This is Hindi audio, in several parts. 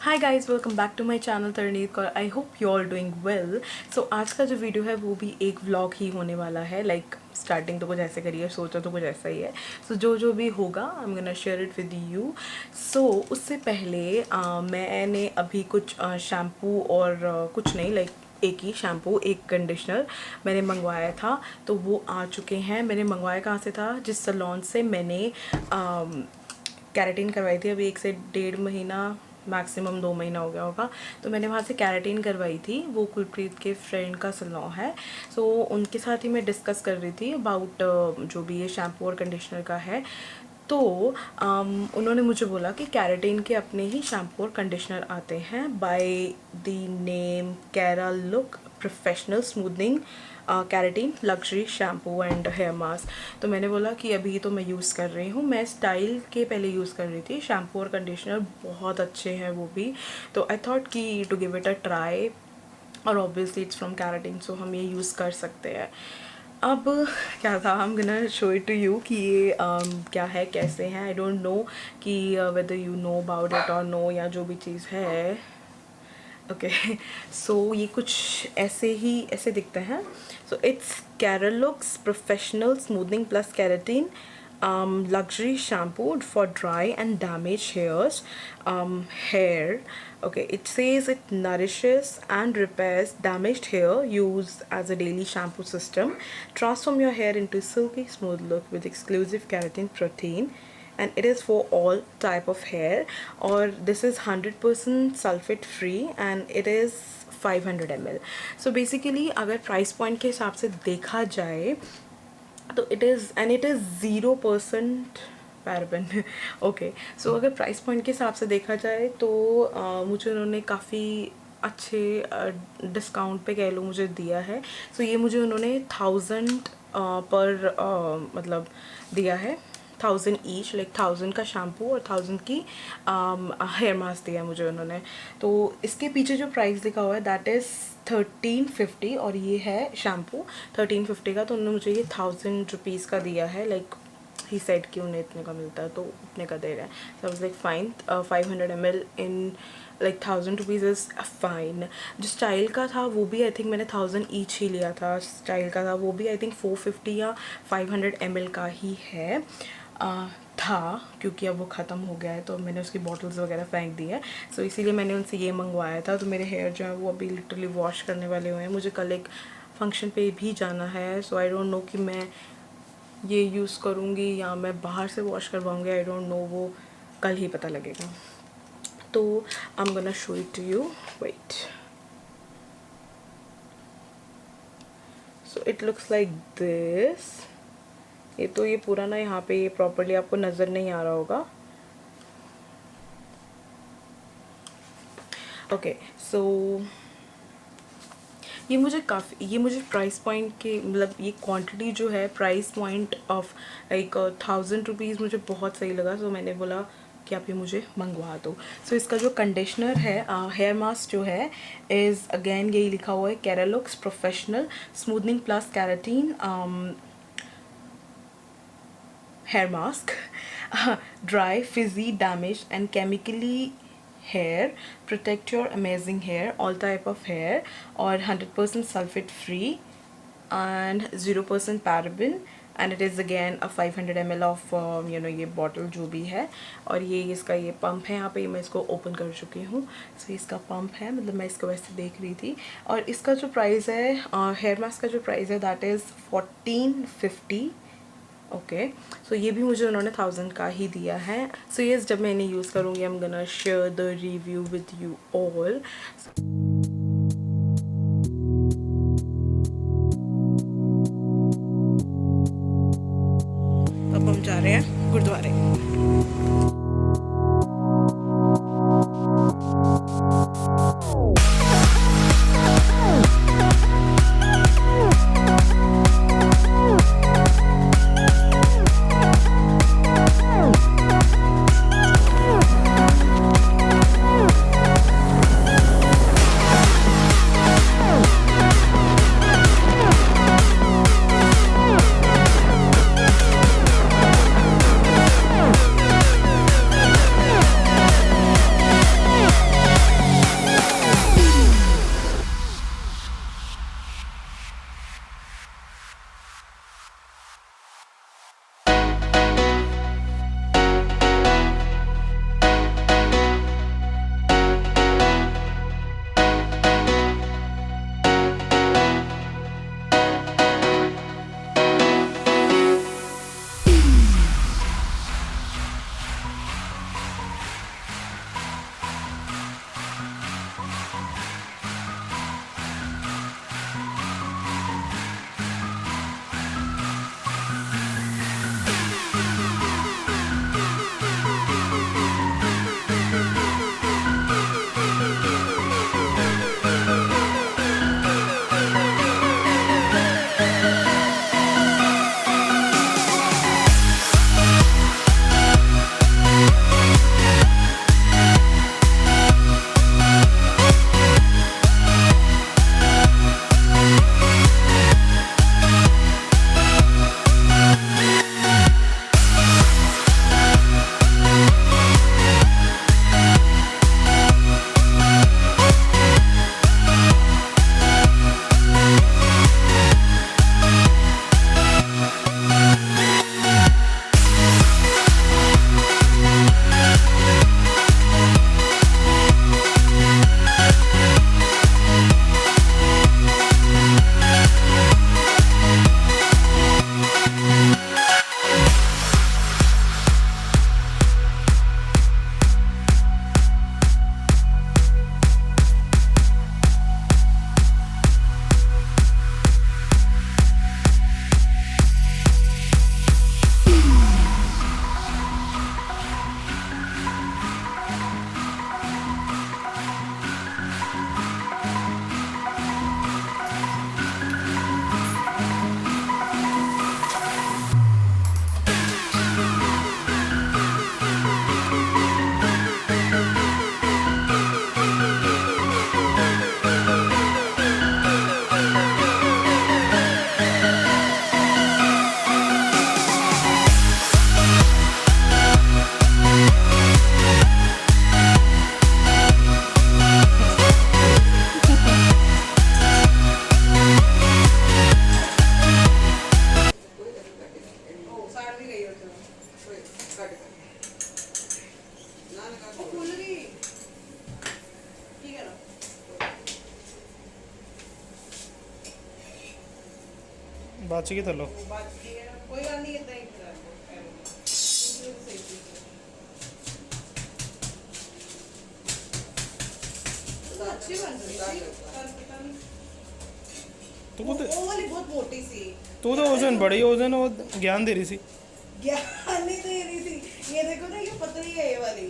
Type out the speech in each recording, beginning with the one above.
Hi guys, welcome back to my channel Taruneet. और I hope you all doing well. So आज का जो वीडियो है वो भी एक व्लॉग ही होने वाला है। लाइक स्टार्टिंग तो कुछ ऐसे करी है, सोचा तो कुछ ऐसा ही है। सो जो भी होगा I am gonna share it with you. So उससे पहले मैंने अभी कुछ शैम्पू और कुछ नहीं, लाइक एक ही शैम्पू एक कंडीशनर मैंने मंगवाया था, तो वो आ चुके हैं। मैंने मंगवाया कहाँ से था? जिस सैलून से मैंने कैरेटीन करवाई थी, अभी 1 से 1.5 महीना, मैक्सिमम 2 महीना हो गया होगा। तो मैंने वहाँ से कैरेटीन करवाई थी, वो कुलप्रीत के फ्रेंड का सैलून है। सो उनके साथ ही मैं डिस्कस कर रही थी अबाउट जो भी ये शैम्पू और कंडीशनर का है। तो उन्होंने मुझे बोला कि कैरेटीन के अपने ही शैम्पू और कंडीशनर आते हैं by the name Keralux professional smoothening keratin luxury shampoo and hair mask. तो मैंने बोला कि अभी तो मैं यूज़ कर रही हूँ, मैं स्टाइल के पहले यूज़ कर रही थी। शैम्पू और कंडीशनर बहुत अच्छे हैं वो भी, तो आई थॉट कि to give it a try. और obviously it's from keratin, so हम ये यूज़ कर सकते हैं। अब क्या था, हम गना शो इट टू यू कि ये क्या है, कैसे हैं। आई डोंट नो कि whether you know about it और नो, या जो भी चीज़ है। ओके सो ये कुछ ऐसे दिखते हैं। So it's Keralux professional smoothening plus keratin luxury shampoo for dry and damaged hair. Okay, it says it nourishes and repairs damaged hair. Used as a daily shampoo system, transform your hair into silky smooth look with exclusive keratin protein, and it is for all type of hair. Or this is 100% sulfate free and it is 500 ml. So basically अगर प्राइस पॉइंट के हिसाब से देखा जाए तो इट इज़ 0% पैराबेन। ओके, सो अगर प्राइस पॉइंट के हिसाब से देखा जाए तो मुझे उन्होंने काफ़ी अच्छे डिस्काउंट पे कह लो मुझे दिया है। सो ये मुझे उन्होंने 1000 पर मतलब दिया है, 1000 ईच, लाइक 1000 का शैम्पू और 1000 की हेयर मास्क दिया मुझे उन्होंने। तो इसके पीछे जो प्राइस लिखा हुआ है दैट इज़ 1350 और ये है शैम्पू 1350 का। तो उन्होंने मुझे ये 1000 रुपीज़ का दिया है। लाइक ही सेड कि उन्हें इतने का मिलता है तो उतने का दे रहा है। So like fine, 500 ml in like 1000 rupees is fine. जो स्टाइल का था वो भी आई थिंक मैंने 1000 ईच ही लिया था। स्टाइल का था वो भी आई थिंक 450 या 500 ml का ही है था, क्योंकि अब वो ख़त्म हो गया है तो मैंने उसकी बॉटल्स वगैरह फेंक दी है। सो इसीलिए मैंने उनसे ये मंगवाया था। तो मेरे हेयर जो है वो अभी लिटरली वॉश करने वाले हुए हैं। मुझे कल एक फंक्शन पे भी जाना है, सो आई डोंट नो कि मैं ये यूज़ करूँगी या मैं बाहर से वॉश करवाऊँगी। आई डोंट नो, वो कल ही पता लगेगा। तो I am gonna show it to you, wait. So it looks like this. ये तो ये पूरा ना यहाँ पे ये प्रॉपर्ली आपको नज़र नहीं आ रहा होगा। ओके सो ये मुझे प्राइस पॉइंट के मतलब ये क्वांटिटी जो है price point of like 1000 rupees मुझे बहुत सही लगा। सो मैंने बोला कि आप ये मुझे मंगवा दो। सो इसका जो कंडीशनर है, हेयर मास्क जो है, इज़ अगेन यही लिखा हुआ है Keralux professional smoothening plus keratin hair mask. Dry, fizzy, damaged and chemically hair, protect your amazing hair, all type of hair, or 100% sulfate free and 0% paraben, and it is again a 500 ml of ये बॉटल जो भी है। और ये इसका ये पंप है, यहाँ पे मैं इसको ओपन कर चुकी हूँ। सो इसका पंप है, मतलब मैं इसको वैसे देख रही थी। और इसका जो प्राइस है, हेयर मास्क का जो प्राइस है दैट इज़ 1450। ओके सो ये भी मुझे उन्होंने 1000 का ही दिया है। सो यस, जब मैं इन्हें यूज़ करूँगी आई am gonna share the review with you all. अब हम जा रहे हैं गुरुद्वारे। बच गई थलो कोई गल नहीं इतना ही करा तो अच्छी बन रही थी पर पता नहीं तू वो तो वाली बहुत मोटी सी तू तो उस दिन बड़ी उस दिन वो ज्ञान दे रही सी ज्ञान नहीं दे रही थी ये देखो ना ये पतली है ये वाली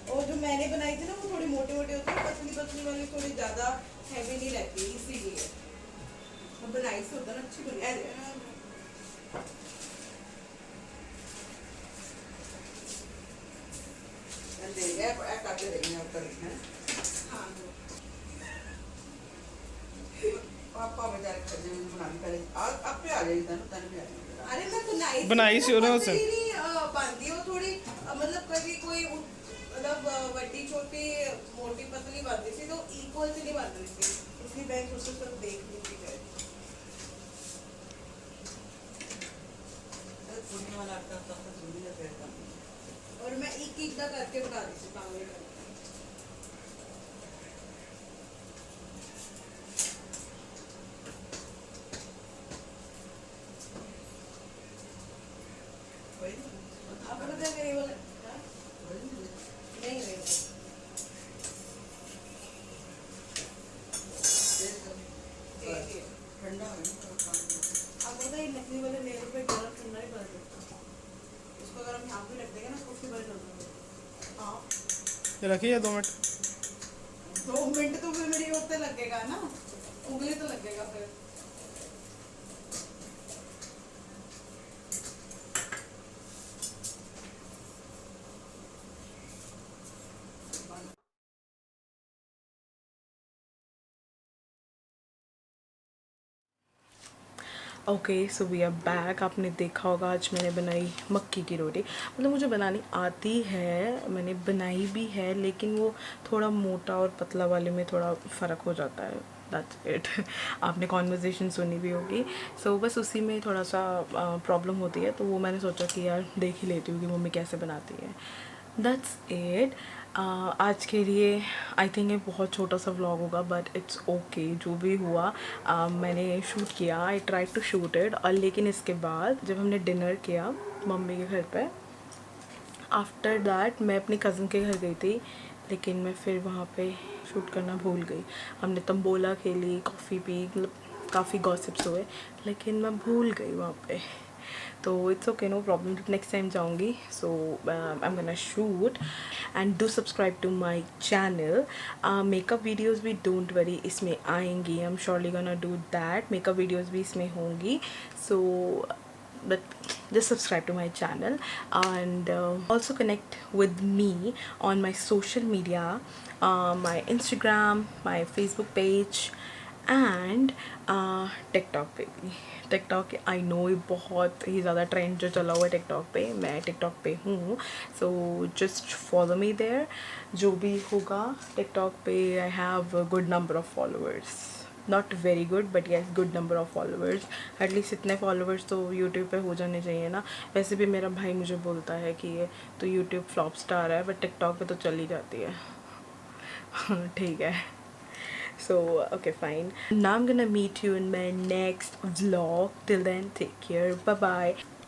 और जो मैंने बनाई थी ना वो थोड़ी मोटी मोटी होती है पतली पतली वाली थोड़ी ज्यादा हैवी नहीं रहती इसीलिए मैं बनाई से होता ना अच्छी बनी दे गया काटे देंगे ऊपर हाँ पापा बेचारे खजे में बना के पहले अब पे आ जाएगी तन भी आ जाएगी अरे मैं बनाई सी उन्होंने उसे बांधी हो थोड़ी मतलब कभी कोई मतलब बड़ी छोटी मोटी पतली बांधी थी तो इक्वल से नहीं बांध रही थी इसलिए बैंक उससे सब देख ली थी पुणे वाला आटा तब तक सुनी ना फिर और मैं एक एक दा करके बना रही थी पावले का आप बता मेरे वाला नहीं ठंडा अब पता है नकली वाले मेरे पे गरम ठंडा ही कर देता इसको अगर हम यहाँ पे रख देंगे ना तो उसके बाद कर हाँ रखिए 2 मिनट 2 मिनट तो फिर मेरी होते लगेगा ना उंगली तो लगेगा फिर okay so we are back. आपने देखा होगा आज मैंने बनाई मक्की की रोटी। मतलब मुझे बनानी आती है, मैंने बनाई भी है, लेकिन वो थोड़ा मोटा और पतला वाले में थोड़ा फ़र्क हो जाता है। That's it. आपने कॉन्वर्जेसन सुनी भी होगी। सो बस उसी में थोड़ा सा प्रॉब्लम होती है, तो वो मैंने सोचा कि यार देख ही लेती हूँ कि मम्मी कैसे बनाती है। That's it. आज के लिए आई थिंक ये बहुत छोटा सा व्लॉग होगा, बट इट्स ओके। जो भी हुआ मैंने शूट किया, I try to shoot it. और लेकिन इसके बाद जब हमने डिनर किया मम्मी के घर पे, आफ्टर दैट मैं अपनी कज़न के घर गई थी, लेकिन मैं फिर वहाँ पे शूट करना भूल गई। हमने तंबोला खेली, कॉफ़ी पी, मतलब काफ़ी गॉसिप्स हुए, लेकिन मैं भूल गई वहाँ पे। तो it's okay, no problem, next time जाऊँगी। So I am gonna shoot and do subscribe to my channel. Makeup videos भी डोंट वरी इसमें आएंगी, I am surely gonna do that. Makeup videos भी इसमें होंगी। सो but just subscribe to my channel and also connect with me on my social media, my Instagram, my Facebook page and TikTok पे भी। TikTok आई नो ये बहुत ही ज़्यादा ट्रेंड जो चला हुआ है टिकटॉक पे, मैं टिकटॉक पे हूँ। So just follow me there. जो भी होगा टिकटॉक पे, I have good number of followers, not very good but yes good number of followers. At least इतने फॉलोअर्स तो यूट्यूब पे हो जाने चाहिए ना। वैसे भी मेरा भाई मुझे बोलता है कि ये तो यूट्यूब फ्लॉप स्टार है, बट टिकटॉक पे तो चली जाती है। ठीक है। So okay, fine. Now I'm gonna meet you in my next vlog. Till then, take care. Bye bye.